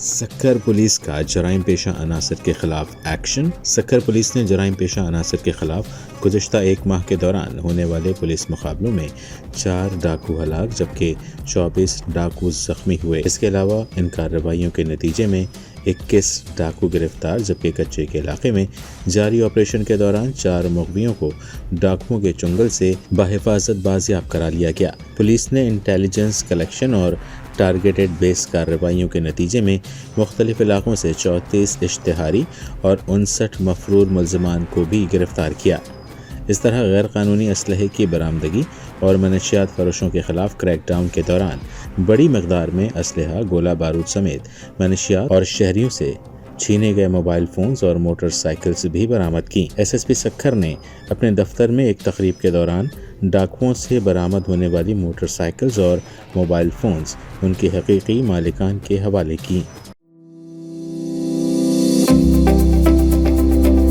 Sukkur police کا جرائم پیشہ عناصر کے خلاف ایکشن۔ سکھر پولیس نے جرائم پیشہ عناصر کے خلاف گزشتہ ایک ماہ کے دوران ہونے والے پولیس مقابلوں میں 4 ڈاکو ہلاک جبکہ 24 ڈاکو زخمی ہوئے۔ اس کے علاوہ ان کارروائیوں کے نتیجے میں 21 ڈاکو گرفتار جبکہ کچے کے علاقے میں جاری آپریشن کے دوران 4 مغویوں کو ڈاکوؤں کے چنگل سے بحفاظت بازیاب کرا لیا گیا۔ پولیس نے انٹیلیجنس کلیکشن اور ٹارگیٹڈ بیس کارروائیوں کے نتیجے میں مختلف علاقوں سے 34 اشتہاری اور 59 مفرور ملزمان کو بھی گرفتار کیا۔ اس طرح غیر قانونی اسلحے کی برآمدگی اور منشیات فروشوں کے خلاف کریک ڈاؤن کے دوران بڑی مقدار میں اسلحہ، گولہ بارود سمیت منشیات اور شہریوں سے چھینے گئے موبائل فونز اور موٹر سائیکلز بھی برآمد کی۔ ایس ایس پی سکھر نے اپنے دفتر میں ایک تقریب کے دوران ڈاکوؤں سے برآمد ہونے والی موٹر سائیکلز اور موبائل فونز ان کے حقیقی مالکان کے حوالے کی۔